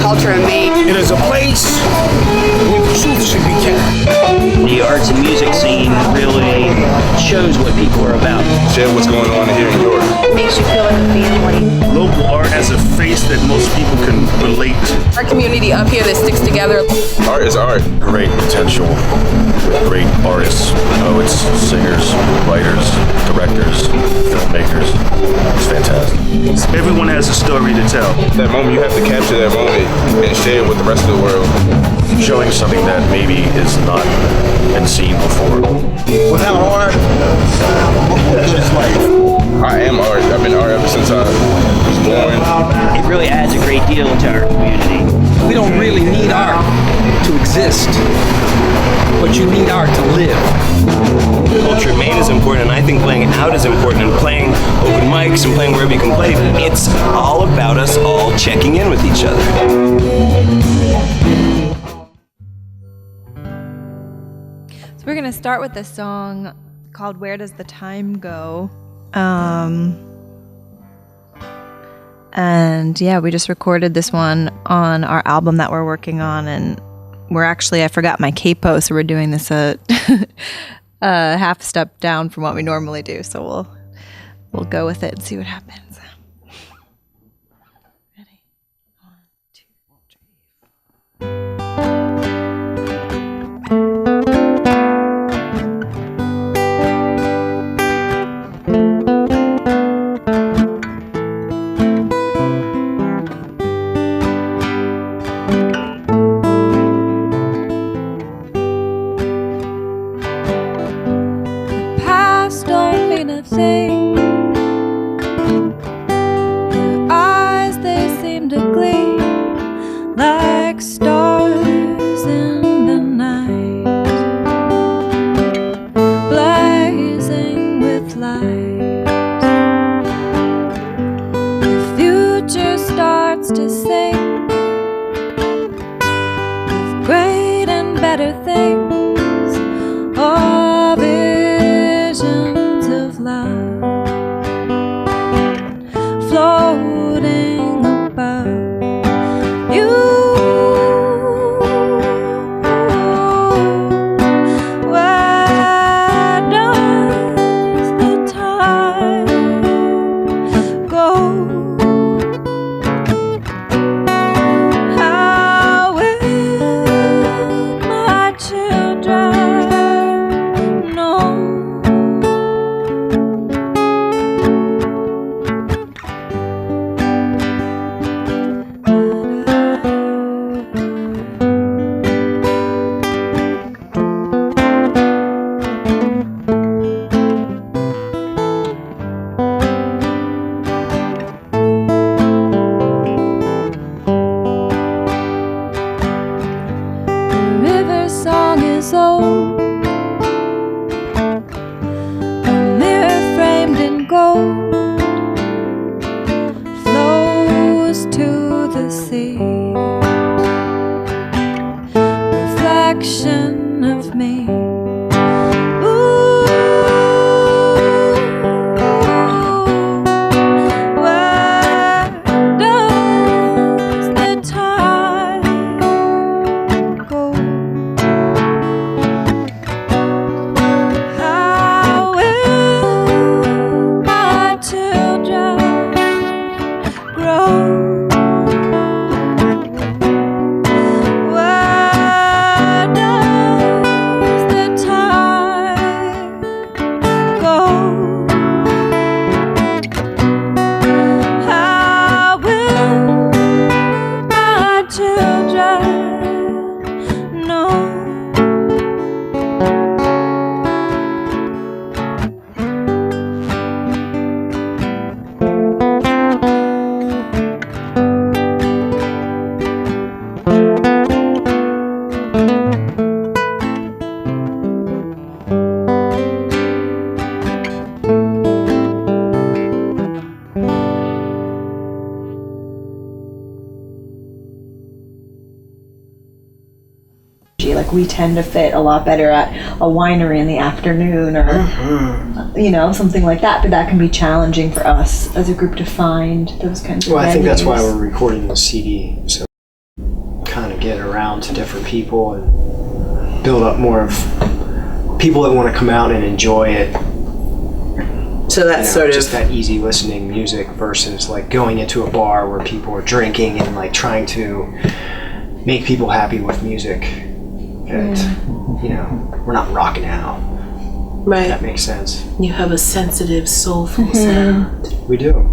culture in Maine. It is a place where the truth should be kept. The arts and music scene really shows what people are about. Share what's going on here in York. Makes you feel like a family. Local art has a face that most people can relate to. Our community up here that sticks together. Art is art. Great potential with great artists, poets, singers, writers, directors, filmmakers. It's fantastic. Everyone has a story to tell. That moment, you have to capture that moment and share it with the rest of the world. Showing something that maybe is not been seen before. Without art, what is life? I am art. I've been art ever since I was born. It really adds a great deal to our community. We don't really need art to exist, but you need art to live. Culture in Maine is important, and I think playing out is important, and playing open mics and playing wherever you can play. It's all about us all checking in with each other. So we're going to start with this song called Where Does the Time Go? And yeah, we just recorded this one on our album that we're working on, and I forgot my capo, so we're doing this a half step down from what we normally do. So we'll go with it and see what happens. Ready? 1, 2, 3. Your eyes, they seem to gleam like stars in the night, blazing with light. The future starts to sing with great and better things, all visions of love floating above you. Where does the time go? How will my children know? The river song is old, a mirror framed in gold flows to the sea, reflection of me. Ooh, where does the time go? How will my children grow? Where does the time go? How will my children know? Like we tend to fit a lot better at a winery in the afternoon, or something like that. But that can be challenging for us as a group to find those kinds of Well, I think that's why venues. we're recording the CD. So get around to different people and build up more of people that want to come out and enjoy it. So that's sort of just that easy listening music versus like going into a bar where people are drinking and like trying to make people happy with music that we're not rocking out. Right. That makes sense. You have a sensitive, soulful sound. We do.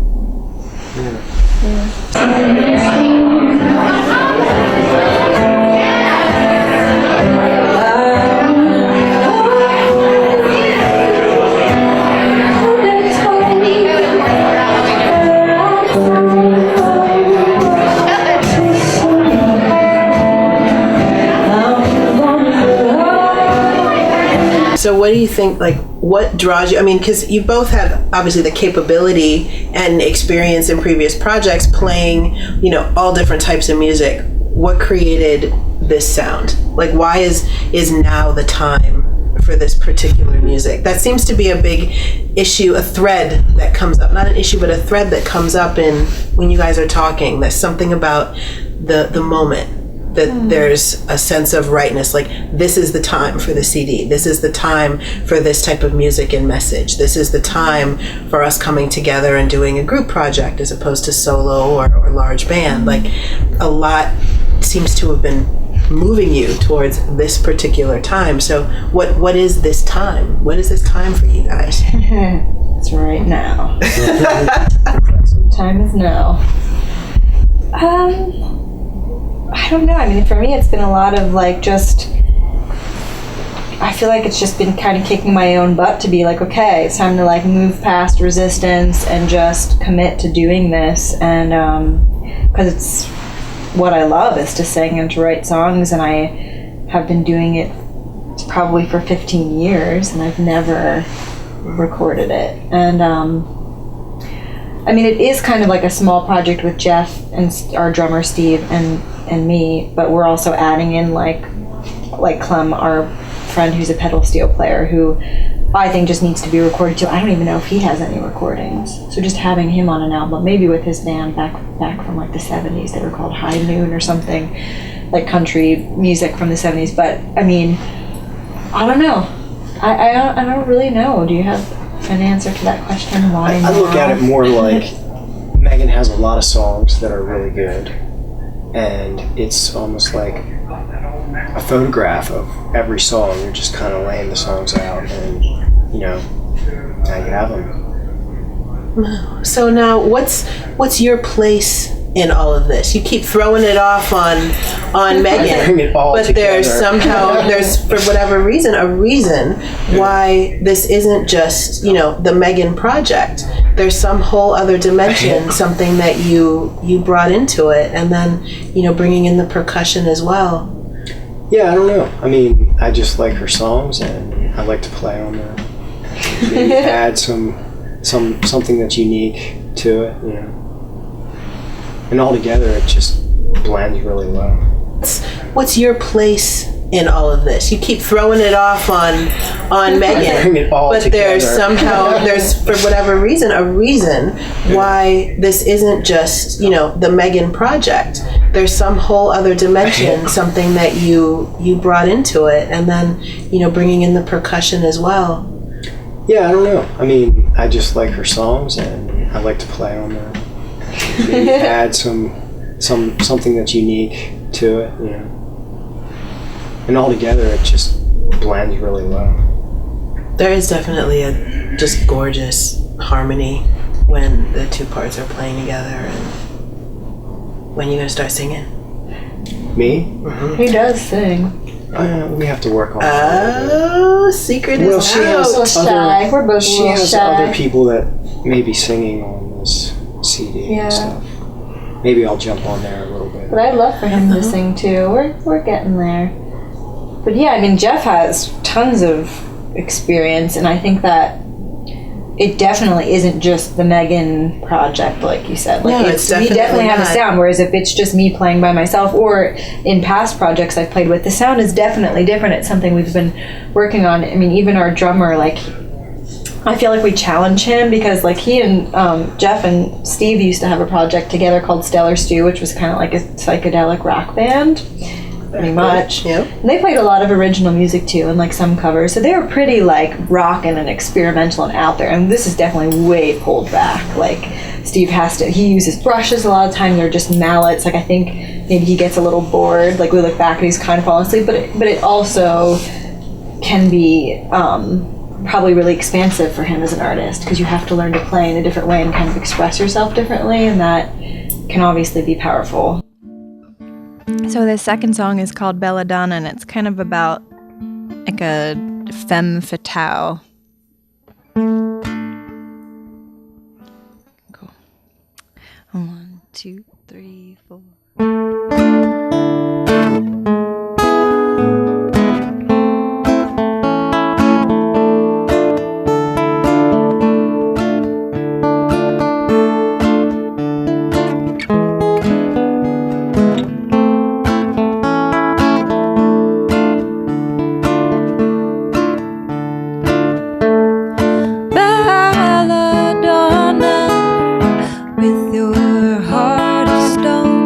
So what do you think, like, what draws you? I mean, because you both have obviously the capability and experience in previous projects playing, all different types of music. What created this sound? Like, why is now the time for this particular music? That seems to be a big issue, a thread that comes up. Not an issue, but a thread that comes up in when you guys are talking. There's something about the moment. That there's a sense of rightness, like this is the time for the CD, this is the time for this type of music and message, this is the time for us coming together and doing a group project as opposed to solo or large band. Like a lot seems to have been moving you towards this particular time. So what is this time? What is this time for you guys? It's right now. Time is now. I don't know. I mean, for me, it's been a lot of like I feel like it's just been kind of kicking my own butt to be like, okay, it's time to like move past resistance and just commit to doing this. And because it's what I love is to sing and to write songs, and I have been doing it probably for 15 years, and I've never recorded it. And I mean, it is kind of like a small project with Jeff and our drummer Steve and me, but we're also adding in like Clem, our friend who's a pedal steel player, who I think just needs to be recorded too. I don't even know if he has any recordings. So just having him on an album, maybe with his band back from like the 70s, they were called High Noon or something, like country music from the 70s. But I mean, I don't know. I don't really know. Do you have an answer to that question? Why I look at it more like Megan has a lot of songs that are really good, and it's almost like a photograph of every song. You're just kind of laying the songs out, and now you have them. So now, what's your place in all of this? You keep throwing it off on Megan, Bring it all but together. there's for whatever reason a reason why this isn't just the Megan project. There's some whole other dimension, something that you brought into it, and then bringing in the percussion as well. Yeah, I don't know. I mean, I just like her songs, and I like to play on them. Maybe add something that's unique to it, and all together it just blends really well. What's your place in all of this? You keep throwing it off on Megan, Bring it all but together. there's for whatever reason a reason why this isn't just the Megan project. There's some whole other dimension, something that you brought into it, and then bringing in the percussion as well. Yeah, I don't know. I mean, I just like her songs, and I like to play on them. Maybe add something that's unique to it, and all together it just blends really well. There is definitely a just gorgeous harmony when the two parts are playing together. And when you gonna start singing? Me? Mm-hmm. He does sing. We have to work on it. Oh, secret is Well, she out. has Shy. We're both She a little has shy. other people that may be singing on this CD Yeah. and stuff. Maybe I'll jump on there a little bit. But I'd love for him to sing too. We're getting there. But yeah, I mean, Jeff has tons of experience, and I think that it definitely isn't just the Megan project, like you said. Like No, it's we definitely definitely have a not. sound. Whereas if it's just me playing by myself, or in past projects I've played with, the sound is definitely different. It's something we've been working on. I mean, even our drummer, like, I feel like we challenge him because, like, he and Jeff and Steve used to have a project together called Stellar Stew, which was kind of like a psychedelic rock band. pretty much. Yep. And they played a lot of original music too, and like some covers. So they were pretty like rockin' and experimental and out there. And this is definitely way pulled back. Like Steve he uses brushes a lot of time. They're just mallets. Like I think maybe he gets a little bored. Like we look back and he's kind of falling asleep. But it also can be probably really expansive for him as an artist, because you have to learn to play in a different way and kind of express yourself differently, and that can obviously be powerful. So the second song is called Belladonna, and it's kind of about like a femme fatale. Cool. 1, 2, 3, 4. With your heart of stone,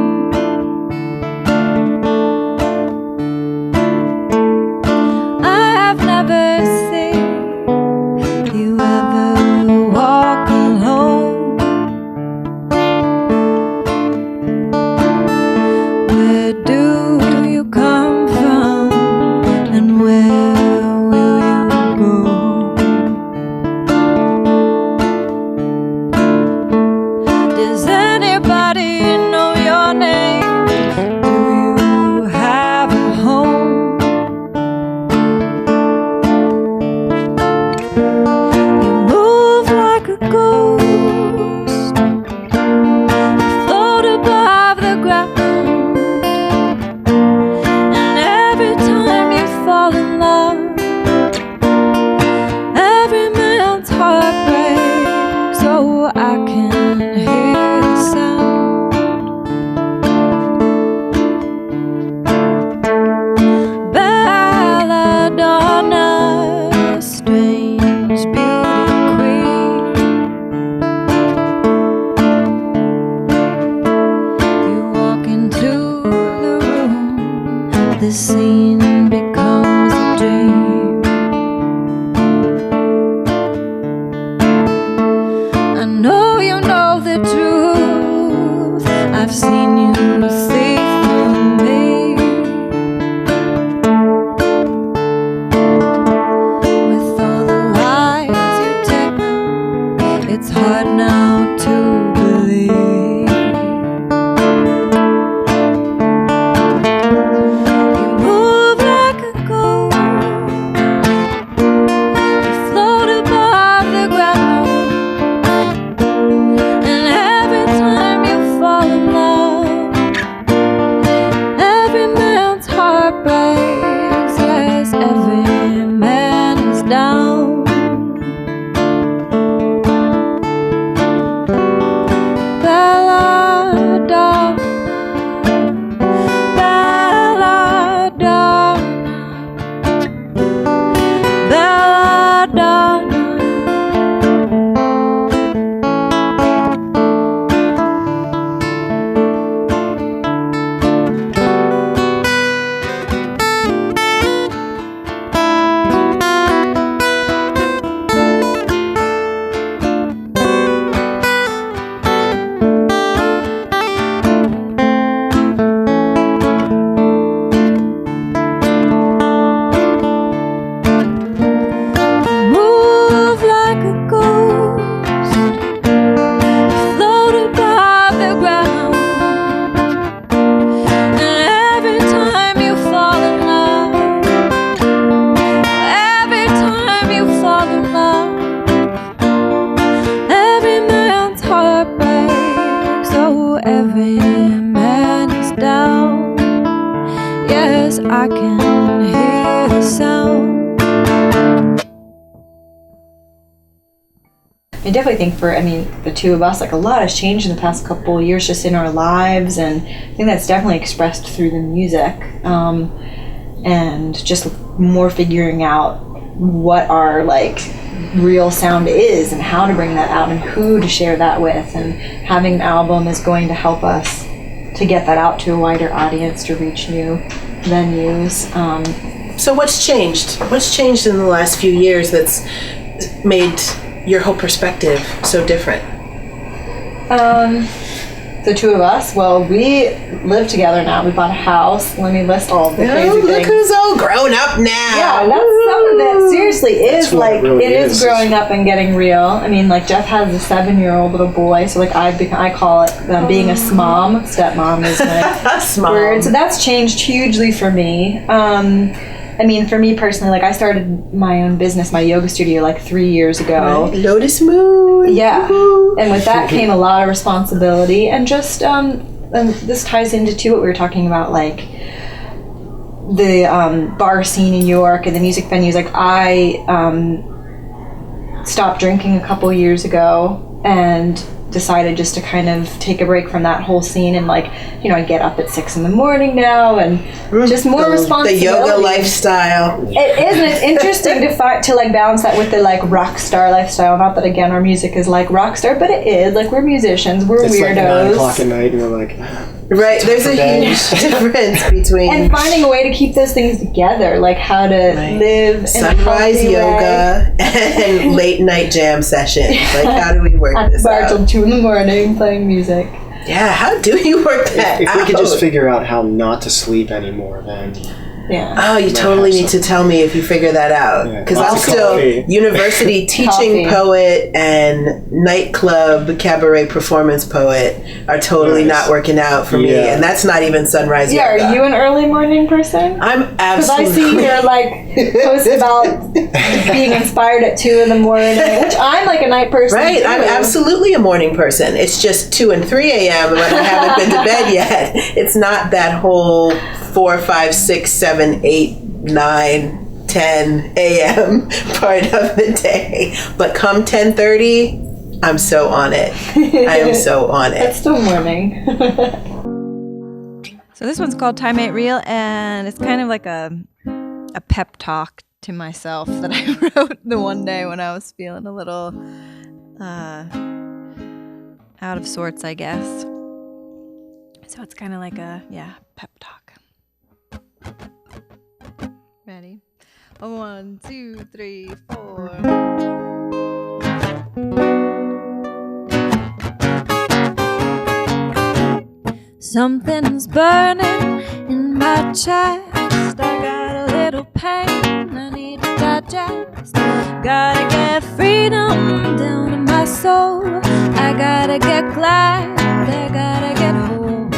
I definitely think the two of us, like a lot has changed in the past couple of years just in our lives, and I think that's definitely expressed through the music, and just more figuring out what our real sound is and how to bring that out and who to share that with, and having an album is going to help us to get that out to a wider audience, to reach new venues. So what's changed? What's changed in the last few years that's made your whole perspective so different? The two of us, well, we live together now. We bought a house. Let me list all the crazy Look things. who's all grown up now. Yeah, that's some of it. Seriously, That's what it really it is is. growing up and getting real. I mean, like Jeff has a 7-year-old little boy, so like I call it being a smom. Stepmom is my Smom. word. So that's changed hugely for me. I mean, for me personally, like I started my own business, my yoga studio, like 3 years ago. Lotus Moon. Yeah, and with that came a lot of responsibility, and just and this ties into too what we were talking about, like the bar scene in New York and the music venues. Like I stopped drinking a couple years ago and decided just to kind of take a break from that whole scene, and like, you know, I get up at 6 a.m. now and just more responsibility. The yoga lifestyle. It is, and it's interesting to like balance that with the like rock star lifestyle. Not that again our music is like rock star, but it is like we're musicians, we're It's weirdos. like 9 o'clock at night and you're like, Right, there's a huge difference between and finding a way to keep those things together, like how to live in sunrise a healthy yoga and late night jam sessions. Like, how do we work at this the bar out? till 2 a.m. playing music. Yeah, how do you work that if we could just out? figure out how not to sleep anymore, then Yeah. Oh, you Might totally have need to tell me if you figure that out. Yeah, Because I'm lots of still coffee. university teaching Coffee. poet and nightclub cabaret performance poet are totally Nice. not working out for me. Yeah. And that's not even sunrise Yeah, yoga. are you an early morning person? I'm Because I absolutely... see your like posts about being inspired at 2 a.m, which I'm like a night person. Right, too. I'm absolutely a morning person. It's just 2 and 3 a.m. when I haven't been to bed yet. It's not that whole 4, 5, 6, 7, 8, 9, 10 a.m. part of the day. But come 10:30, I'm so on it. I am so on it. It's still morning. So this one's called Time Ain't Real, and it's kind of like a pep talk to myself that I wrote the one day when I was feeling a little out of sorts, I guess. So it's kind of like a, pep talk. Ready? 1, 2, 3, 4. Something's burning in my chest. I got a little pain I need to digest. Gotta get freedom down in my soul. I gotta get glad, I gotta get whole.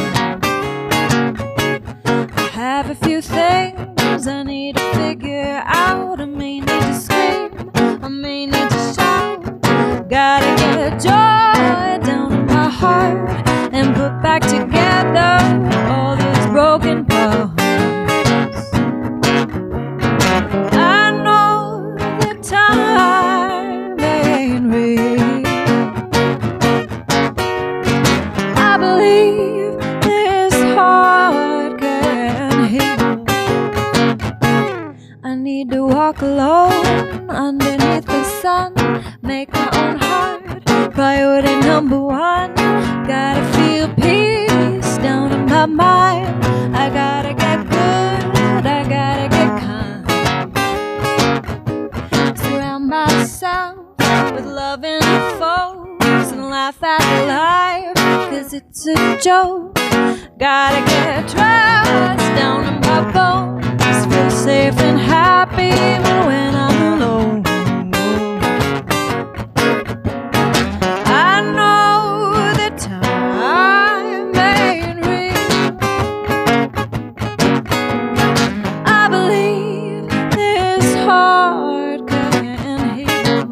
I have a few things I need to figure out. I may need to scream, I may need to shout. Gotta get joy down in my heart and put back together all these broken parts. I know that time ain't real. I believe this heart can heal. I need to walk alone underneath the sun, make my own heart priority number one. Gotta feel peace down in my mind. I gotta get good, I gotta get kind. Surround myself with loving folks and laugh at life, 'cause it's a joke. Gotta get trust down in my bones, feel safe and happy even when I'm alone. I know that time ain't real. I believe this heart can heal.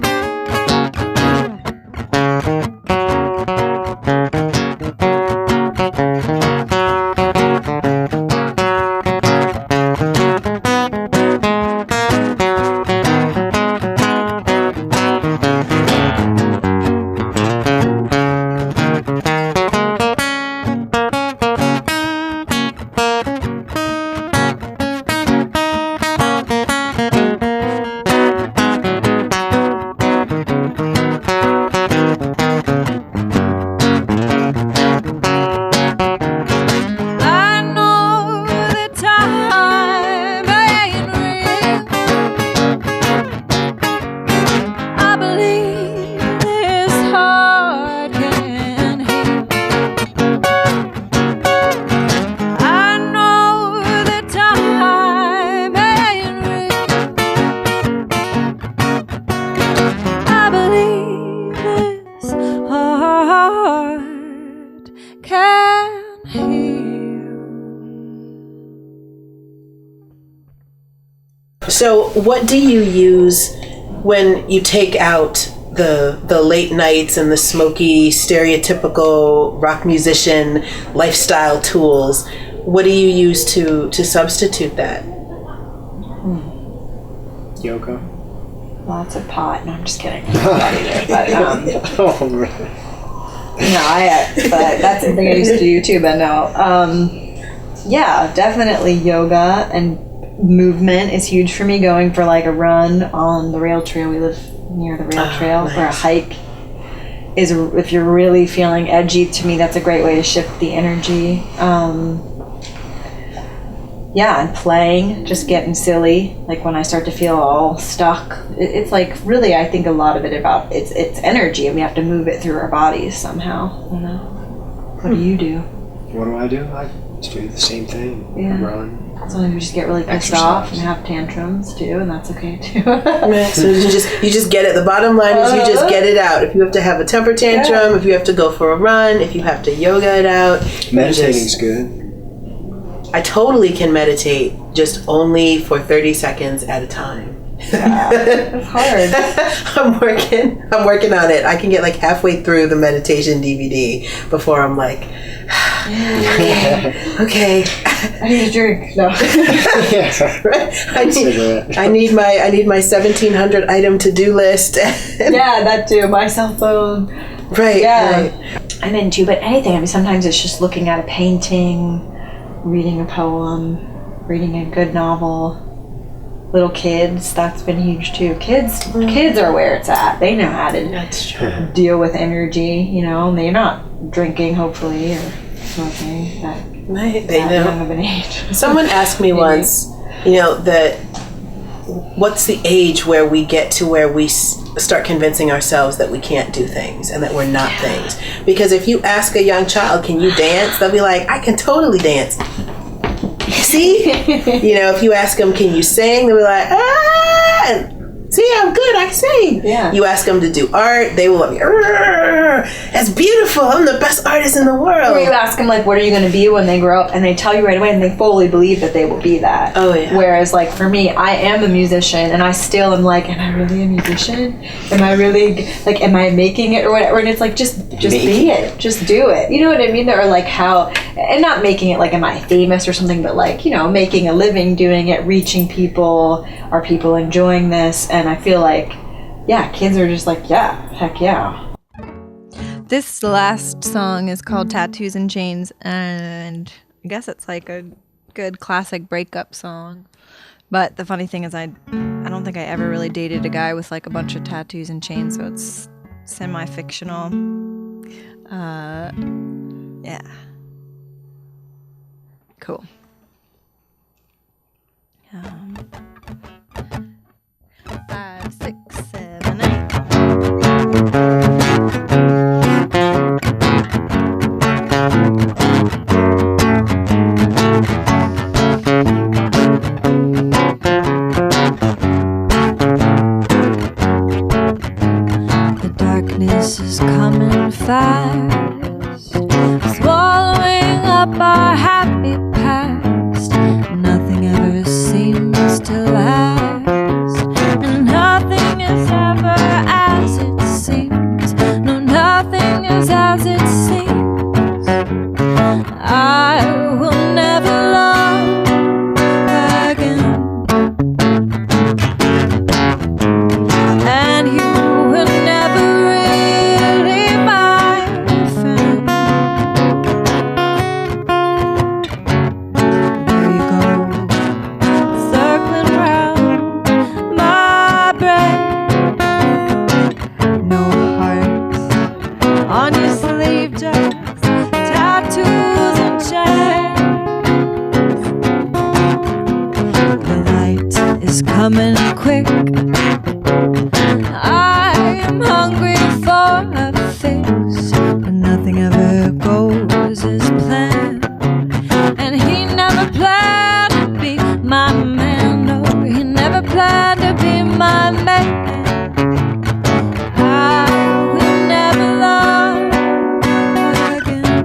So, what do you use when you take out the late nights and the smoky, stereotypical rock musician lifestyle tools? What do you use to substitute that? Yoga. Lots of pot. No, I'm just kidding. But, Oh, really? no, but that's something I used to do too. But no, yeah, definitely yoga and movement is huge for me. Going for like a run on the rail trail. We live near the rail trail, nice. or a hike is, if you're really feeling edgy, to me that's a great way to shift the energy. Yeah, and playing, just getting silly. Like when I start to feel all stuck, it's like really, I think a lot of it about it's energy, and we have to move it through our bodies somehow. You know, what do you do? What do? I just do the same thing. Yeah. Run. Sometimes we just get really pissed off and have tantrums too, and that's okay too. So you just get it. The bottom line is you just get it out. If you have to have a temper tantrum, if you have to go for a run, if you have to yoga it out. Meditating's good. I totally can meditate, just only for 30 seconds at a time. Yeah, it's hard. I'm working on it. I can get like halfway through the meditation DVD before I'm like, okay. I need a drink. No. I need my 1,700 item to-do list. Yeah, that too. My cell phone. Right. Yeah. Right. I'm into, but anything. I mean, sometimes it's just looking at a painting, reading a poem, reading a good novel. Little kids, that's been huge too. Kids are where it's at. They know how to deal with energy, you know. They're not drinking, hopefully, or smoking. They know. Young of an age. Someone asked me once, that what's the age where we get to where we start convincing ourselves that we can't do things and that we're not things? Because if you ask a young child, can you dance? They'll be like, I can totally dance. See? If you ask them, can you sing? They'll be like, see, I'm good, I can sing. Yeah. You ask them to do art, they will be, that's beautiful, I'm the best artist in the world. Or you ask them, like, what are you going to be when they grow up? And they tell you right away, and they fully believe that they will be that. Oh, yeah. Whereas, like, for me, I am a musician, and I still am like, am I really a musician? Am I really, like, am I making it or whatever? And it's like, just be it. Just do it. You know what I mean? Or, like, how, and not making it like, am I famous or something, but, like, making a living doing it, reaching people, are people enjoying this? And I feel like, yeah, kids are just like, yeah, heck yeah. This last song is called Tattoos and Chains, and I guess it's like a good classic breakup song. But the funny thing is I don't think I ever really dated a guy with like a bunch of tattoos and chains, so it's semi-fictional. Yeah. Cool. 5, 6, 7, 8. The darkness is coming fast, swallowing up our happy past. Nothing ever seems to last, and nothing is ever as it seems. No, nothing is as it seems. I will never love again, and you will never really my friend. There you go, circling round my brain. No hearts on your sleeve, just tattoos and chains. The light is coming quick. I'm hungry for a fix, but nothing ever goes as planned. And he never planned to be my man. No, he never planned to be my man. I will never love again.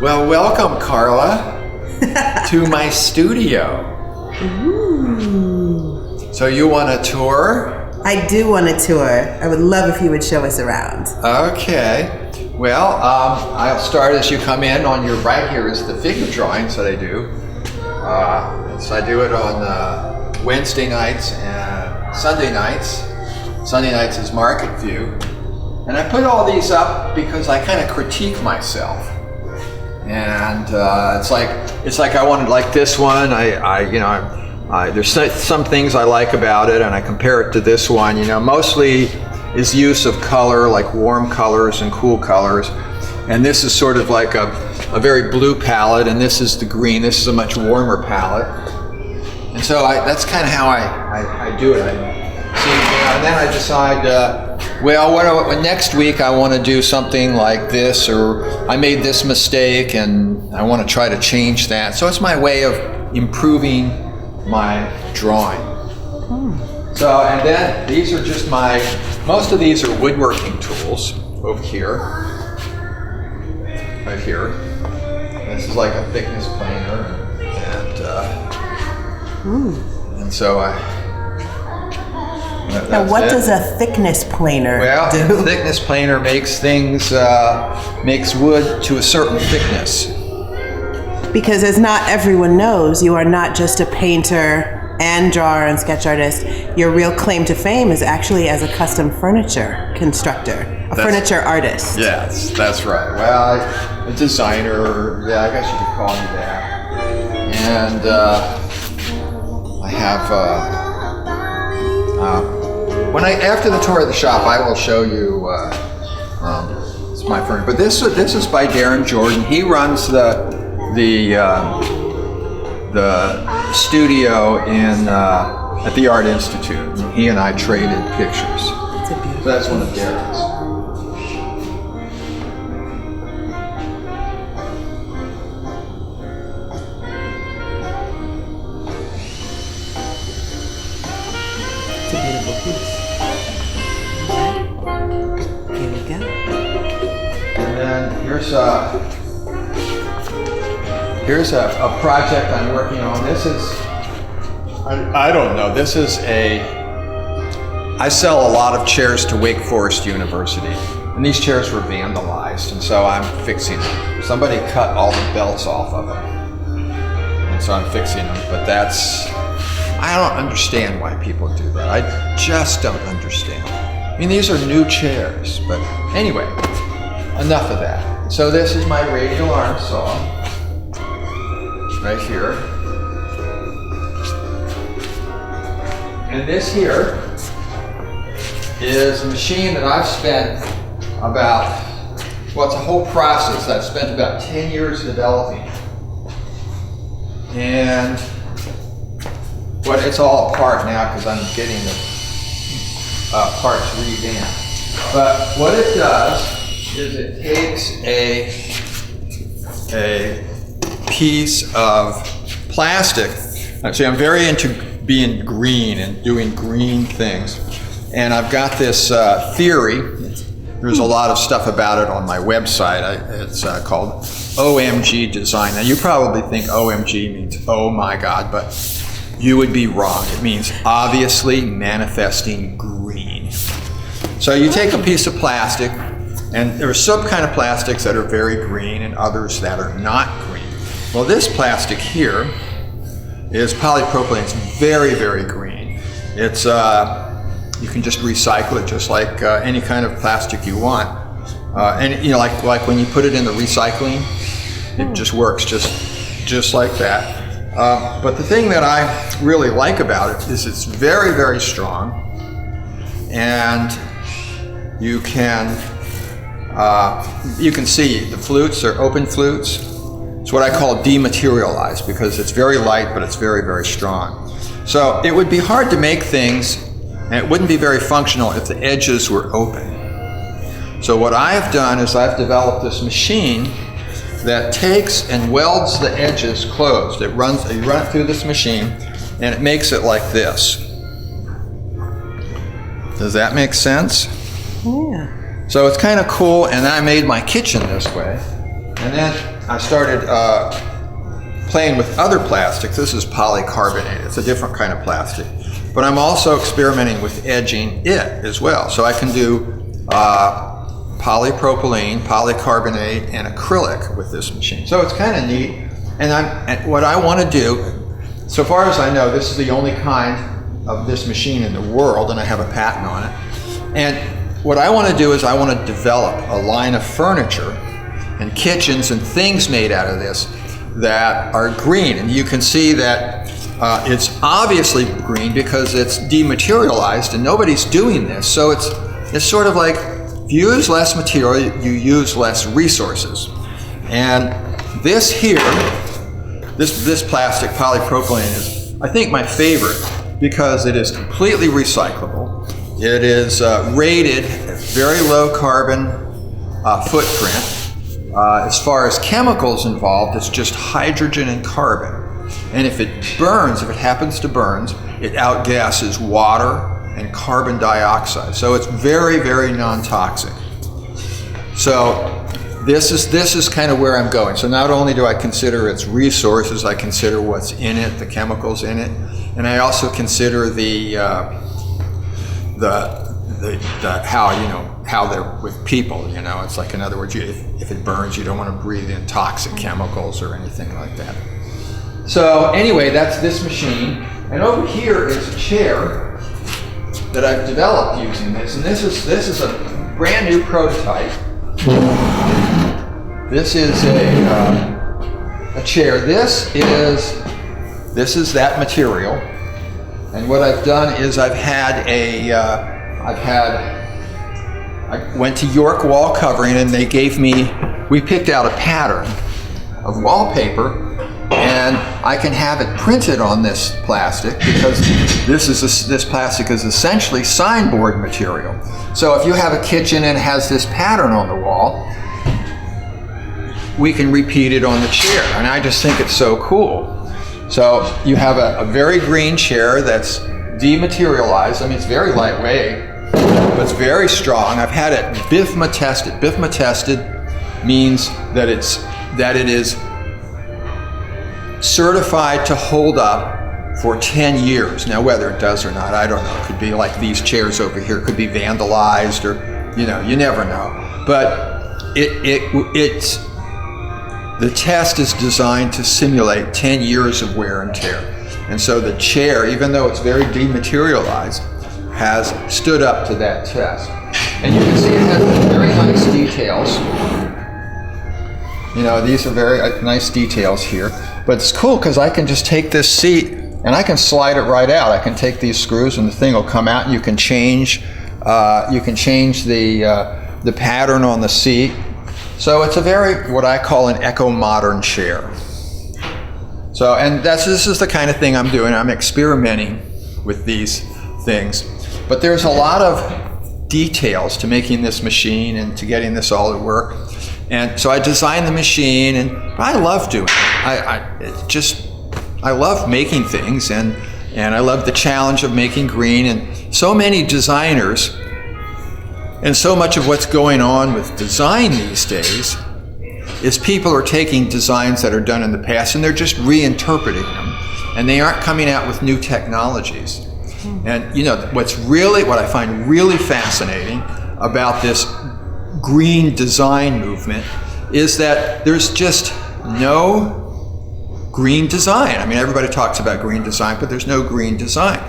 Well, welcome, Carla, to my studio. Ooh. So you want a tour? I do want a tour. I would love if you would show us around. Okay. Well, I'll start as you come in. On your right here is the figure drawings that I do. So I do it on Wednesday nights and Sunday nights. Sunday nights is Market View. And I put all these up because I kind of critique myself. And it's like I wanted, like this one, there's some things I like about it, and I compare it to this one. Mostly is use of color, like warm colors and cool colors. And this is sort of like a very blue palette, and this is the green. This is a much warmer palette. And so that's kind of how I do it. And then I decide, next week I want to do something like this, or I made this mistake and I want to try to change that. So it's my way of improving my drawing. So, and then these are just most of these are woodworking tools over here, right here. This is like a thickness planer, and so Now, what does a thickness planer do? A thickness planer makes makes wood to a certain thickness. Because as not everyone knows, you are not just a painter and drawer and sketch artist. Your real claim to fame is actually as a custom furniture constructor, furniture artist. Yes, that's right. Well, a designer, yeah, I guess you could call me that. And I have, after the tour of the shop, I will show you, it's my furniture. But this is by Darren Jordan. He runs the studio at the Art Institute. He and I traded pictures. So that's one of Darren's. It's a beautiful piece. Here we go. And then here's a project I'm working on. This is, I don't know, I sell a lot of chairs to Wake Forest University, and these chairs were vandalized, and so I'm fixing them. Somebody cut all the belts off of them, and so I'm fixing them, but I don't understand why people do that. I just don't understand. I mean, these are new chairs, but anyway, enough of that. So this is my radial arm saw, right here. And this here is a machine that I've spent it's a whole process that I've spent about 10 years developing. And it's all apart now because I'm getting the parts revamped. But what it does is it takes a piece of plastic. See, I'm very into being green and doing green things. And I've got this theory. There's a lot of stuff about it on my website. It's called OMG Design. Now, you probably think OMG means oh my God, but you would be wrong. It means obviously manifesting green. So you take a piece of plastic, and there are some kind of plastics that are very green and others that are not green. Well, this plastic here is polypropylene. It's very, very green. It's you can just recycle it just like any kind of plastic you want. And you know, like when you put it in the recycling, it just works just like that. But the thing that I really like about it is it's very, very strong, and you can see the flutes are open flutes. It's what I call dematerialized because it's very light, but it's very, very strong. So it would be hard to make things, and it wouldn't be very functional if the edges were open. So what I've done is I've developed this machine that takes and welds the edges closed. You run it through this machine, and it makes it like this. Does that make sense? Yeah. So it's kind of cool, and I made my kitchen this way. And then I started playing with other plastics. This is polycarbonate. It's a different kind of plastic. But I'm also experimenting with edging it as well. So I can do polypropylene, polycarbonate, and acrylic with this machine. So it's kind of neat. And what I want to do, so far as I know, this is the only kind of this machine in the world, and I have a patent on it. And what I want to do is I want to develop a line of furniture and kitchens and things made out of this that are green. And you can see that it's obviously green because it's dematerialized and nobody's doing this. So it's sort of like, if you use less material, you use less resources. And this here, this plastic polypropylene is, I think, my favorite because it is completely recyclable. It is rated at very low carbon footprint. As far as chemicals involved, it's just hydrogen and carbon. And if it burns, if it happens to burn, it outgasses water and carbon dioxide. So it's very, very non-toxic. So this is kind of where I'm going. So not only do I consider its resources, I consider what's in it, the chemicals in it, and I also consider the how they're with people. It's like, in other words, if it burns, you don't want to breathe in toxic chemicals or anything like that. So anyway, that's this machine, and over here is a chair that I've developed using this, and this is a brand new prototype. This is a chair. This is that material, and what I've done is I went to York Wall Covering, and they gave me, we picked out a pattern of wallpaper, and I can have it printed on this plastic because this plastic is essentially signboard material. So if you have a kitchen and it has this pattern on the wall, we can repeat it on the chair, and I just think it's so cool. So you have a very green chair that's dematerialized. I mean, it's very lightweight, but it's very strong. I've had it BIFMA tested. BIFMA tested means that it is certified to hold up for 10 years. Now, whether it does or not, I don't know. It could be like these chairs over here, could be vandalized, or you never know. But it's the test is designed to simulate 10 years of wear and tear. And so the chair, even though it's very dematerialized, has stood up to that test. And you can see it has very nice details. These are very nice details here. But it's cool because I can just take this seat and I can slide it right out. I can take these screws and the thing will come out, and you can change the pattern on the seat. So it's a very, what I call an eco-modern chair. So, and this is the kind of thing I'm doing. I'm experimenting with these things. But there's a lot of details to making this machine and to getting this all to work. And so I designed the machine, and I love doing it. I love making things, and I love the challenge of making green. And so many designers, and so much of what's going on with design these days is people are taking designs that are done in the past and they're just reinterpreting them, and they aren't coming out with new technologies. And what I find really fascinating about this green design movement is that there's just no green design. I mean, everybody talks about green design, but there's no green design.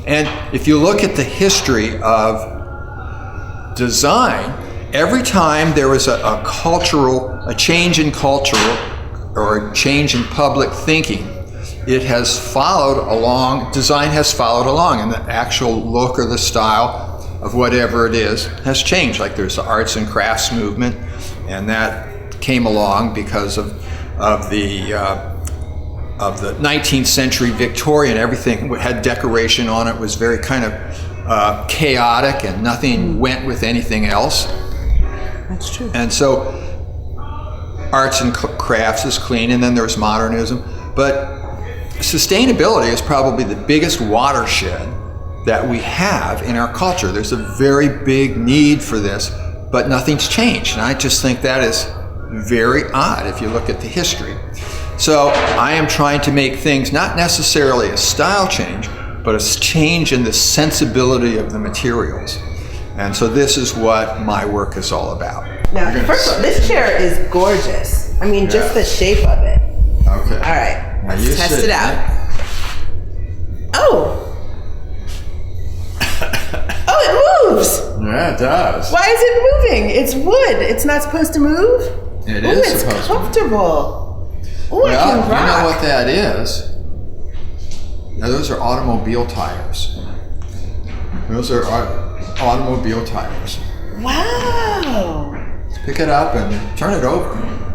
And if you look at the history of design, every time there was a change in cultural or a change in public thinking, it has followed along, design has followed along, and the actual look or the style of whatever it is has changed. Like there's the arts and crafts movement, and that came along because of the 19th century Victorian. Everything had decoration on it, was very kind of chaotic, and nothing went with anything else. That's true. And so arts and crafts is clean, and then there's modernism. But sustainability is probably the biggest watershed that we have in our culture. There's a very big need for this, but nothing's changed. And I just think that is very odd if you look at the history. So I am trying to make things not necessarily a style change, but a change in the sensibility of the materials. And so this is what my work is all about. Now, first of all, this chair is gorgeous. I mean, just the shape of it. Okay. All right, Now you let's test sit it out. Oh! Oh, it moves! Yeah, it does. Why is it moving? It's wood. It's not supposed to move? It Ooh, is it's supposed to. comfortable. Ooh, it Well, can you rock. know what that is? Now, those are automobile tires. Those are automobile tires. Wow. Pick it up and turn it over.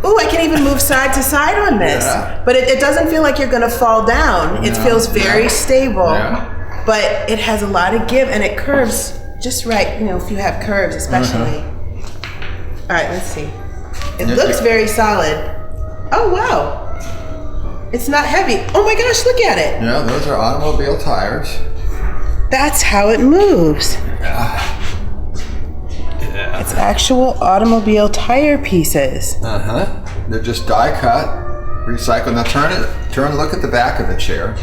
Ooh, I can even move side to side on this. Yeah. But it doesn't feel like you're gonna fall down. It No, feels very no. stable. Yeah. But it has a lot of give and it curves just right, if you have curves especially. All right, let's see. It Yeah, looks yeah. very solid. Oh, wow. It's not heavy. Oh my gosh, look at it. Yeah, those are automobile tires. That's how it moves. It's actual automobile tire pieces. They're just die cut, recycled. Now look at the back of the chair.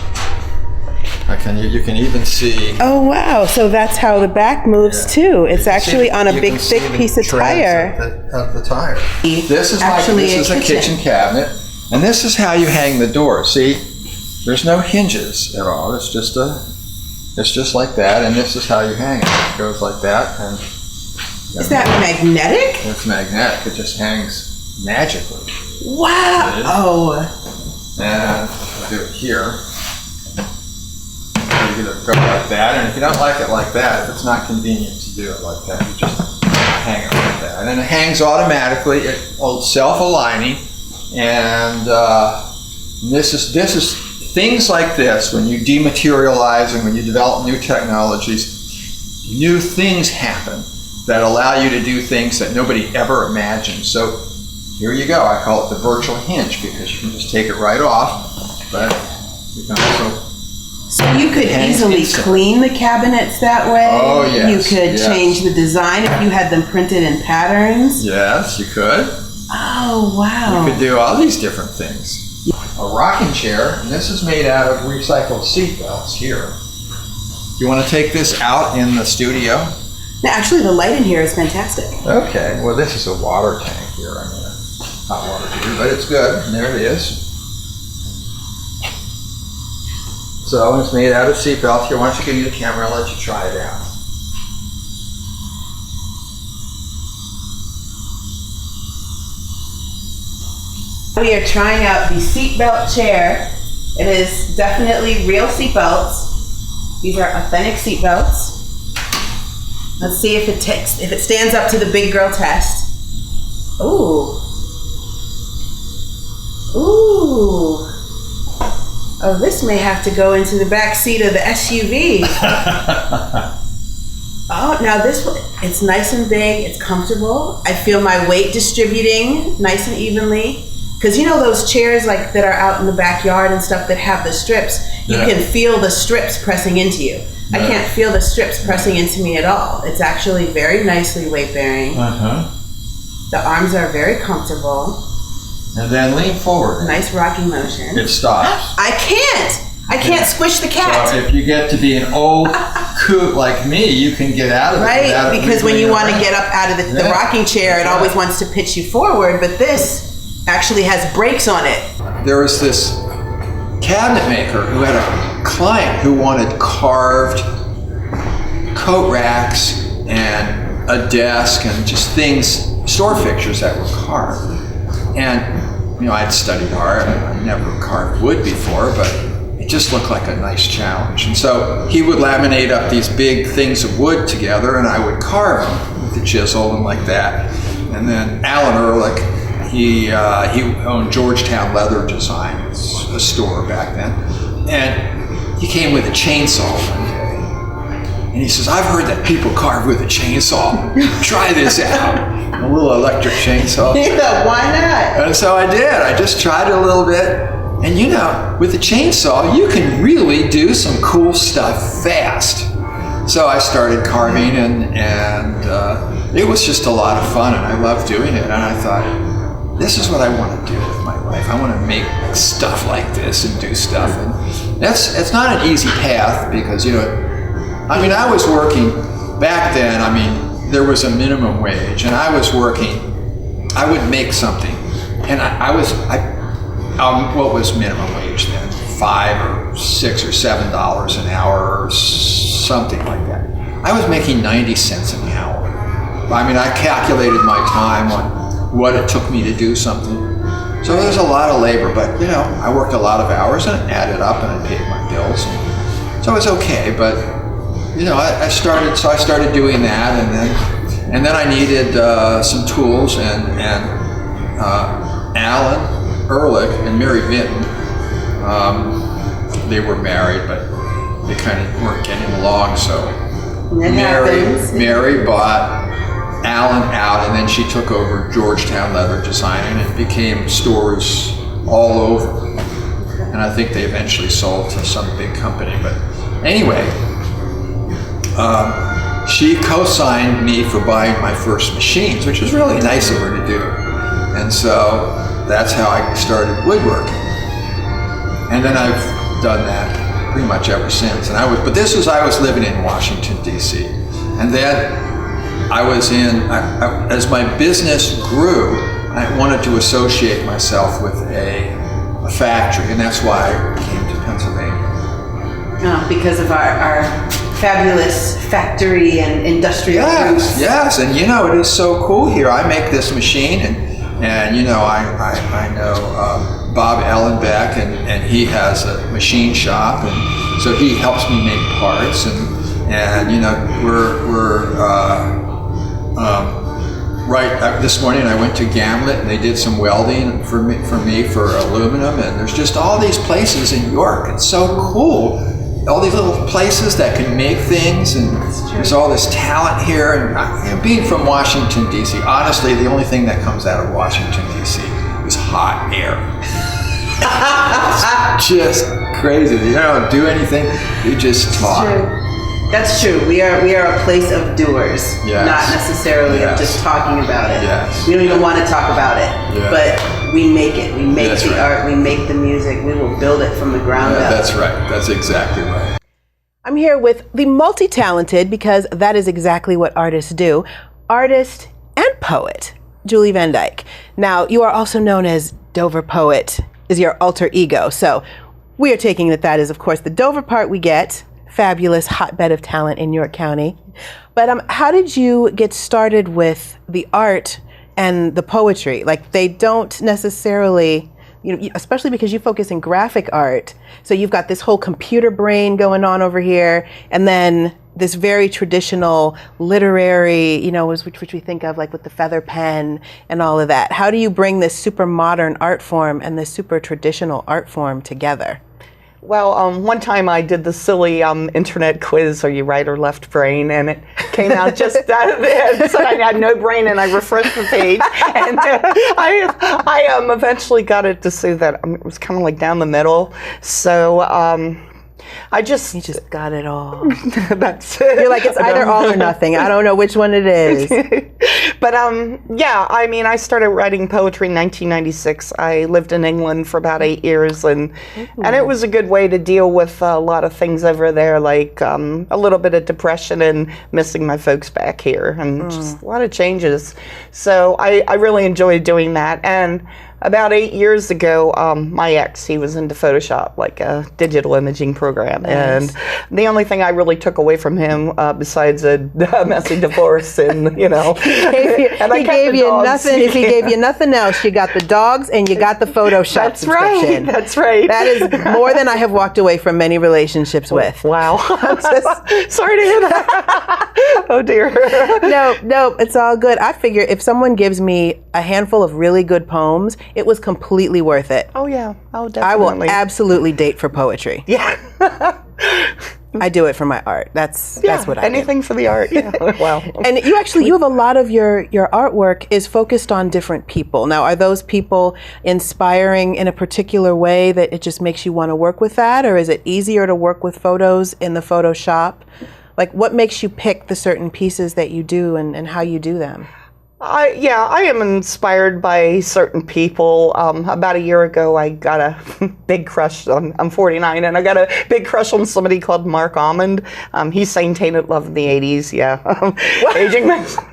You can even see. Oh wow! So that's how the back moves too. It's actually on a you big, can see thick the piece of treads tire. of the tire. This is Actually this is a a kitchen cabinet, and this is how you hang the door. See, there's no hinges at all. It's just like that, and this is how you hang it. It goes like that, and Is that magnetic? it's magnetic. It just hangs magically. Wow! Oh, And I'll do it here. You either go like that, and if you don't like it like that, if it's not convenient to do it like that, you just hang it like that. And then it hangs automatically, it's self-aligning, and this is things like this. When you dematerialize and when you develop new technologies, new things happen that allow you to do things that nobody ever imagined. So here you go. I call it the virtual hinge because you can just take it right off, but you can also. so you could hangs easily instantly. clean the cabinets that way. Oh, yes, You could yes. change the design if you had them printed in patterns. Yes, you could. Oh wow! You could do all these different things. A rocking chair, and this is made out of recycled seat belts here. Do you want to take this out in the studio? Now, actually, the light in here is fantastic. Okay, well this is a water tank here. I mean, hot water heater, but it's good. And there it is. So it's made out of seat belts. Here, why don't you give me the camera? I'll let you try it out. We are trying out the seatbelt chair. It is definitely real seatbelts. These are authentic seatbelts. Let's see if it stands up to the big girl test. Ooh. Ooh. Oh, this may have to go into the back seat of the SUV. Oh, now this one, it's nice and big, it's comfortable. I feel my weight distributing nice and evenly. Because you know those chairs like that are out in the backyard and stuff that have the strips, you Yeah. can feel the strips pressing into you. I Yeah. can't feel the strips pressing into me at all. It's actually very nicely weight bearing. The arms are very comfortable. And then lean forward. Nice rocking motion. It stops. I can't squish the cat. So if you get to be an old coot like me, you can get out of it. Right, without it because when you wiggling want to around. get up out of the Yeah. rocking chair, it always wants to pitch you forward, but this actually has brakes on it. There was this cabinet maker who had a client who wanted carved coat racks and a desk and just things, store fixtures that were carved. And, I'd studied art. I never carved wood before, but it just looked like a nice challenge. And so he would laminate up these big things of wood together, and I would carve them with a chisel and like that. And then Alan Ehrlich, he owned Georgetown Leather Design, it's a store back then, and he came with a chainsaw one day, and he says, "I've heard that people carve with a chainsaw. Try this out." A little electric chainsaw. Yeah, why not? And so I did. I just tried it a little bit, and with a chainsaw, you can really do some cool stuff fast. So I started carving, and it was just a lot of fun, and I loved doing it. And I thought, this is what I want to do with my life. I want to make stuff like this and do stuff. And it's not an easy path because, I was working back then. There was a minimum wage, and I was working. I would make something, and what was minimum wage then? $5 or $6 or $7 an hour or something like that. I was making 90 cents an hour. I calculated my time on what it took me to do something. So there's a lot of labor, but I worked a lot of hours and it added up and I paid my bills. So it was okay, but I started doing that, and then I needed some tools, and Alan Ehrlich and Mary Vinton, they were married, but they kind of weren't getting along, so Mary bought Alan out, and then she took over Georgetown Leather Design, and it became stores all over. And I think they eventually sold to some big company. But anyway, she co-signed me for buying my first machines, which was really nice of her to do. And so that's how I started woodworking. And then I've done that pretty much ever since. And I was living in Washington, D.C. And then as my business grew, I wanted to associate myself with a factory, and that's why I came to Pennsylvania. Because of our fabulous factory and industrial roots. Yes, and it is so cool here. I make this machine, and I know Bob Ellenbeck, and he has a machine shop, and so he helps me make parts, and this morning I went to Gamlet and they did some welding for me for aluminum, and there's just all these places in York. It's so cool. All these little places that can make things, and there's all this talent here. And being from Washington, D.C., honestly, the only thing that comes out of Washington, D.C. is hot air. It's just crazy. You don't do anything, you just talk. That's true. We are a place of doers, not necessarily of just talking about it. Yes. We don't even want to talk about it, but we make it. We make the art. We make the music. We will build it from the ground up. That's right. That's exactly right. I'm here with the multi-talented, because that is exactly what artists do, artist and poet, Julie Van Dyke. Now, you are also known as Dover Poet, is your alter ego. So we are taking that is, of course, the Dover part we get. Fabulous hotbed of talent in York County. But how did you get started with the art and the poetry? Like, they don't necessarily, especially because you focus in graphic art. So you've got this whole computer brain going on over here, and then this very traditional literary, which we think of like with the feather pen and all of that. How do you bring this super modern art form and this super traditional art form together? Well, one time I did the silly internet quiz, are you right or left brain? And it came out just that it said I had no brain, and I refreshed the page. And I eventually got it to say that it was kind of like down the middle. So you just got it all. That's it. You're like, it's either all or nothing. I don't know which one it is. But I started writing poetry in 1996. I lived in England for about 8 years, and it was a good way to deal with a lot of things over there, like a little bit of depression and missing my folks back here, and just a lot of changes. So I really enjoyed doing that. And about 8 years ago, my ex, he was into Photoshop, like a digital imaging program. Nice. And the only thing I really took away from him, besides a messy divorce and, He gave you nothing else. You got the dogs and you got the Photoshop subscription. That's right. That is more than I have walked away from many relationships with. Wow. I'm sorry to hear that. Oh, dear. No, it's all good. I figure if someone gives me a handful of really good poems, it was completely worth it. Oh, yeah. Oh, definitely. I will absolutely date for poetry. Yeah. I do it for my art. That's what I do. Anything for the art. Yeah. Wow. And you have a lot of your artwork is focused on different people. Now, are those people inspiring in a particular way that it just makes you want to work with that? Or is it easier to work with photos in the Photoshop? Like, what makes you pick the certain pieces that you do and how you do them? I am inspired by certain people. About a year ago, I got a big crush on, I'm 49, and I got a big crush on somebody called Mark Almond. He sang Tainted Love in the 80s, yeah. Aging myself.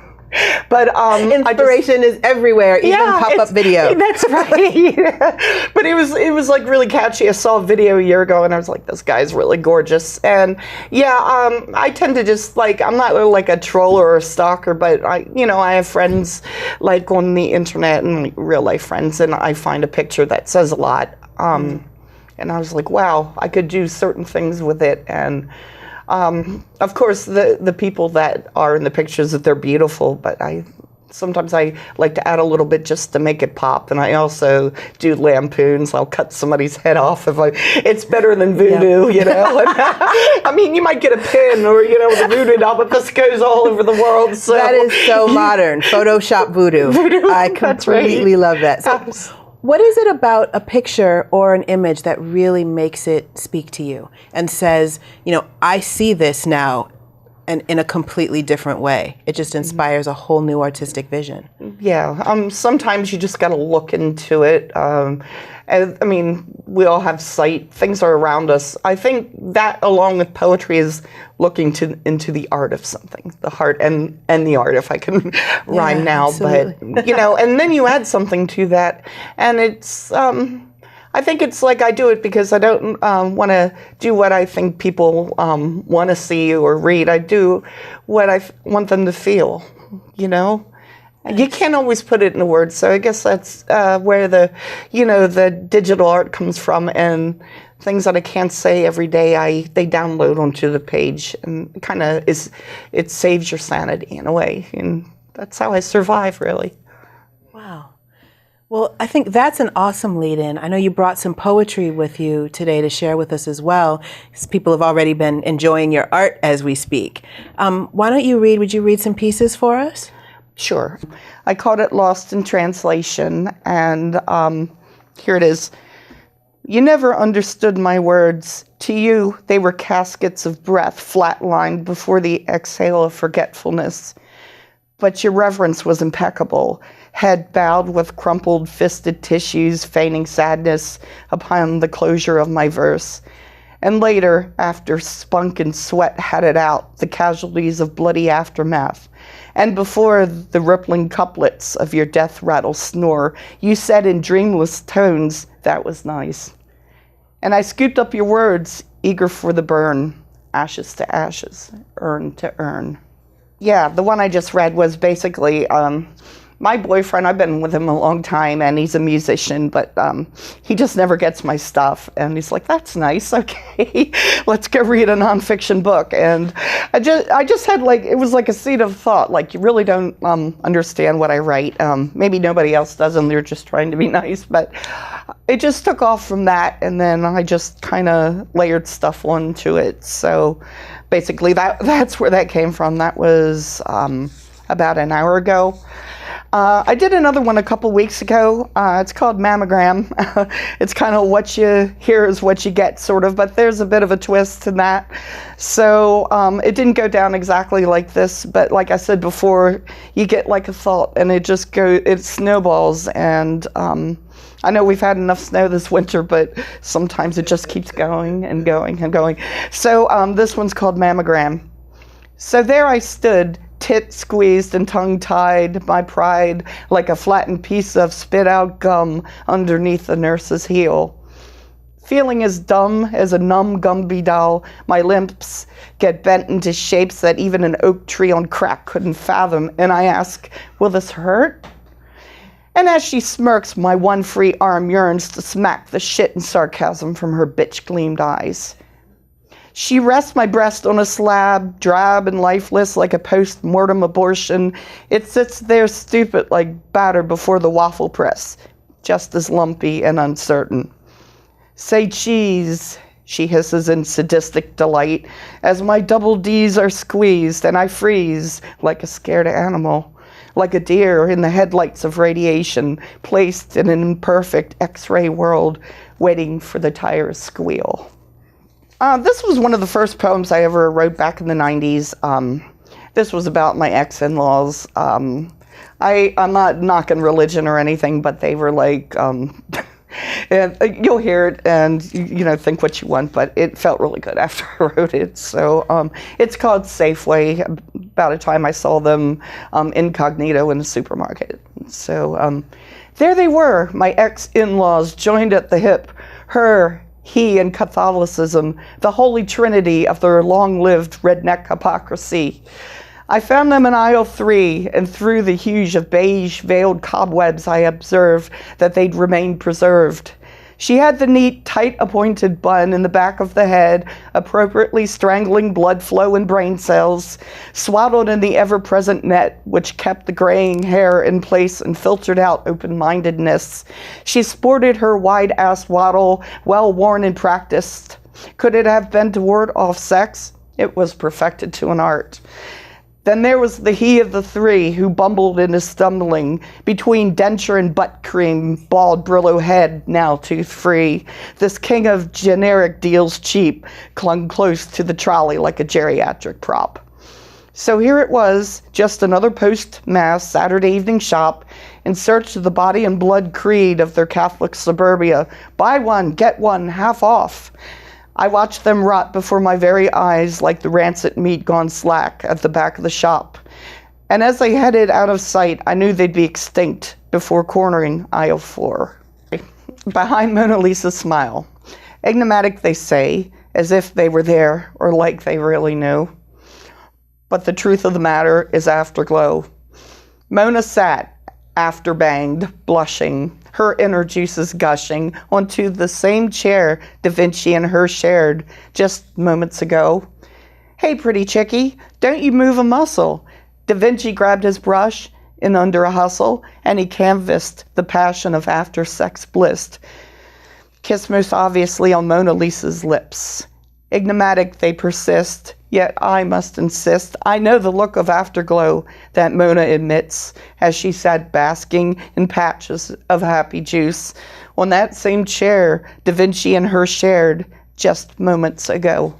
But inspiration is everywhere, even pop-up video. That's right. But it was like really catchy. I saw a video a year ago and I was like, this guy's really gorgeous. And I tend to just like, I'm not like a troll or a stalker, but I have friends like on the internet and like, real life friends, and I find a picture that says a lot. And I was like, wow, I could do certain things with it. And of course, the people that are in the pictures, that they're beautiful, but sometimes I like to add a little bit just to make it pop. And I also do lampoons. I'll cut somebody's head off it's better than voodoo, you know. And, I mean, you might get a pin or the voodoo doll, but this goes all over the world. So that is so modern. Photoshop voodoo. I completely love that. So, what is it about a picture or an image that really makes it speak to you and says, I see this now and in a completely different way? It just inspires a whole new artistic vision. Yeah, sometimes you just got to look into it. I mean, we all have sight. Things are around us. I think that, along with poetry, is looking into the art of something, the heart and the art, if I can rhyme now. Absolutely. But, and then you add something to that. And it's, I think it's like I do it because I don't want to do what I think people want to see or read. I do what I want them to feel, You can't always put it in words, so I guess that's where the digital art comes from, and things that I can't say every day, they download onto the page, and it saves your sanity in a way, and that's how I survive, really. Wow. Well, I think that's an awesome lead-in. I know you brought some poetry with you today to share with us as well, because people have already been enjoying your art as we speak. Why don't you would you read some pieces for us? Sure. I called it Lost in Translation, and here it is. You never understood my words. To you, they were caskets of breath flatlined before the exhale of forgetfulness. But your reverence was impeccable, head bowed with crumpled fisted tissues, feigning sadness upon the closure of my verse. And later, after spunk and sweat had it out, the casualties of bloody aftermath, and before the rippling couplets of your death rattle snore, you said in dreamless tones, that was nice. And I scooped up your words, eager for the burn, ashes to ashes, urn to urn. Yeah, the one I just read was basically my boyfriend. I've been with him a long time, and he's a musician, but he just never gets my stuff. And he's like, that's nice, okay, let's go read a nonfiction book. And I just had it was like a seed of thought, like you really don't understand what I write. Maybe nobody else does, and they're just trying to be nice, but it just took off from that, and then I just kind of layered stuff onto it. So basically that's where that came from. That was about an hour ago. I did another one a couple weeks ago. It's called Mammogram. It's kind of what you hear is what you get, sort of, but there's a bit of a twist to that. So it didn't go down exactly like this, but like I said before, you get like a thought, and it snowballs. And I know we've had enough snow this winter, but sometimes it just keeps going and going and going. So this one's called Mammogram. So there I stood, tit squeezed and tongue-tied, my pride like a flattened piece of spit-out gum underneath the nurse's heel. Feeling as dumb as a numb Gumby doll, my limbs get bent into shapes that even an oak tree on crack couldn't fathom, and I ask, will this hurt? And as she smirks, my one free arm yearns to smack the shit and sarcasm from her bitch-gleamed eyes. She rests my breast on a slab, drab and lifeless like a post-mortem abortion. It sits there stupid like batter before the waffle press, just as lumpy and uncertain. Say cheese, she hisses in sadistic delight, as my double D's are squeezed and I freeze like a scared animal, like a deer in the headlights of radiation, placed in an imperfect X-ray world, waiting for the tires squeal. This was one of the first poems I ever wrote back in the 90s. This was about my ex-in-laws. I'm not knocking religion or anything, but they were like, and you'll hear it and think what you want, but it felt really good after I wrote it. So it's called Safeway. About the time I saw them incognito in the supermarket. So there they were, my ex-in-laws joined at the hip, her, he, and Catholicism, the holy trinity of their long-lived redneck hypocrisy. I found them in aisle 3, and through the huge of beige-veiled cobwebs I observed that they'd remained preserved. She had the neat, tight-appointed bun in the back of the head, appropriately strangling blood flow and brain cells, swaddled in the ever-present net which kept the graying hair in place and filtered out open-mindedness. She sported her wide-ass waddle, well-worn and practiced. Could it have been to ward off sex? It was perfected to an art. Then there was the he of the 3 who bumbled in his stumbling between denture and butt cream, bald Brillo head, now tooth-free. This king of generic deals cheap clung close to the trolley like a geriatric prop. So here it was, just another post-mass Saturday evening shop in search of the body and blood creed of their Catholic suburbia. Buy one, get one, half off. I watched them rot before my very eyes like the rancid meat gone slack at the back of the shop. And as they headed out of sight, I knew they'd be extinct before cornering aisle 4. Behind Mona Lisa's smile. Enigmatic, they say, as if they were there or like they really knew. But the truth of the matter is afterglow. Mona sat, after-banged, blushing, her inner juices gushing, onto the same chair Da Vinci and her shared just moments ago. Hey, pretty chickie, don't you move a muscle. Da Vinci grabbed his brush in under a hustle, and he canvassed the passion of after-sex bliss. Kissed most obviously on Mona Lisa's lips. Enigmatic, they persist, yet I must insist. I know the look of afterglow that Mona emits as she sat basking in patches of happy juice on that same chair Da Vinci and her shared just moments ago.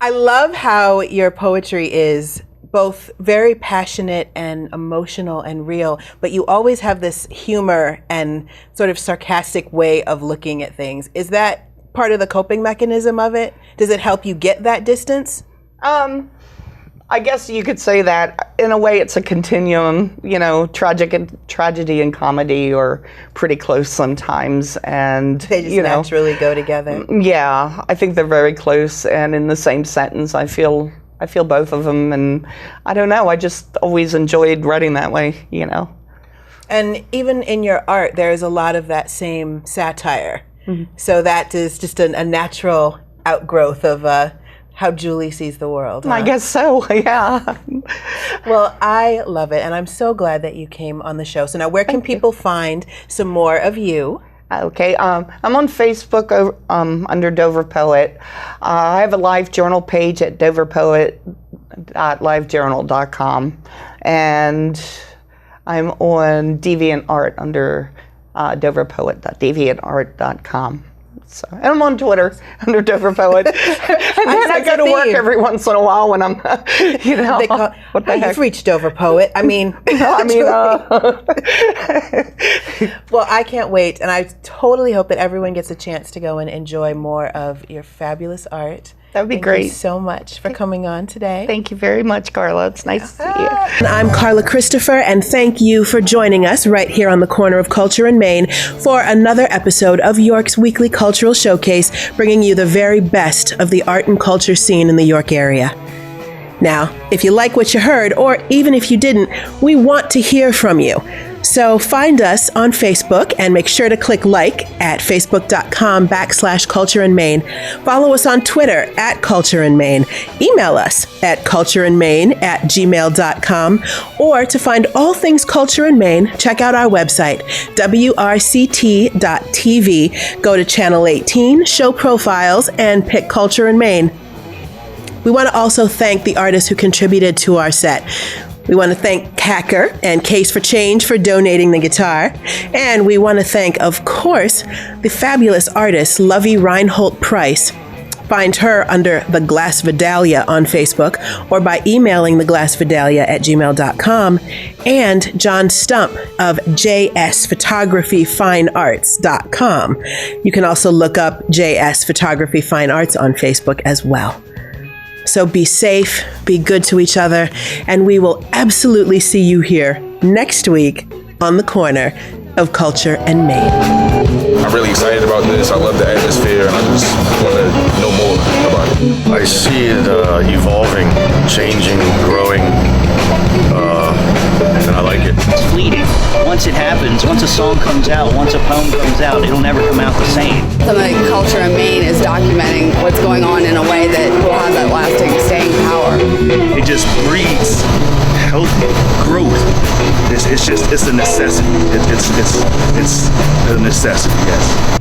I love how your poetry is both very passionate and emotional and real, but you always have this humor and sort of sarcastic way of looking at things. Is that part of the coping mechanism of it? Does it help you get that distance? I guess you could say that. In a way, it's a continuum. Tragedy and comedy are pretty close sometimes, and they just naturally go together. Yeah, I think they're very close, and in the same sentence, I feel both of them, and I don't know. I just always enjoyed writing that way. And even in your art, there is a lot of that same satire. So that is just a natural outgrowth of how Julie sees the world. I guess so, yeah. Well, I love it, and I'm so glad that you came on the show. So now where can people find some more of you? Okay, I'm on Facebook under Dover Poet. I have a live journal page at doverpoet.livejournal.com, and I'm on DeviantArt under doverpoet.deviantart.com. So, and I'm on Twitter under Dover Poet. And then I go to work every once in a while when I'm, what the heck? You've reached Dover Poet. I mean, well, I can't wait. And I totally hope that everyone gets a chance to go and enjoy more of your fabulous art. That would be great. great. Thank you so much for coming on today. Thank you very much, Carla. It's nice to see you. I'm Carla Christopher, and thank you for joining us right here on the corner of Culture in Maine for another episode of York's Weekly Cultural Showcase, bringing you the very best of the art and culture scene in the York area. Now, if you like what you heard, or even if you didn't, we want to hear from you. So find us on Facebook and make sure to click like at facebook.com/Culture in Maine. Follow us on Twitter at Culture in Maine. Email us at cultureinmaine@gmail.com. Or to find all things Culture in Maine, check out our website, wrct.tv. Go to Channel 18, Show Profiles, and pick Culture in Maine. We want to also thank the artists who contributed to our set. We want to thank Hacker and Case for Change for donating the guitar. And we want to thank, of course, the fabulous artist Lovey Reinhold Price. Find her under The Glass Vidalia on Facebook or by emailing theglassvidalia@gmail.com, and John Stump of jsphotographyfinearts.com. You can also look up JS Photography Fine Arts on Facebook as well. So be safe, be good to each other, and we will absolutely see you here next week on the corner of Culture and Made. I'm really excited about this. I love the atmosphere, and I just want to know more about it. I see it evolving, changing, growing, and I like it. It's fleeting. Once it happens, once a song comes out, once a poem comes out, it'll never come out the same. Something like Culture in Maine is documenting what's going on in a way that will have that lasting staying power. It just breeds healthy growth. It's a necessity. It's a necessity, yes.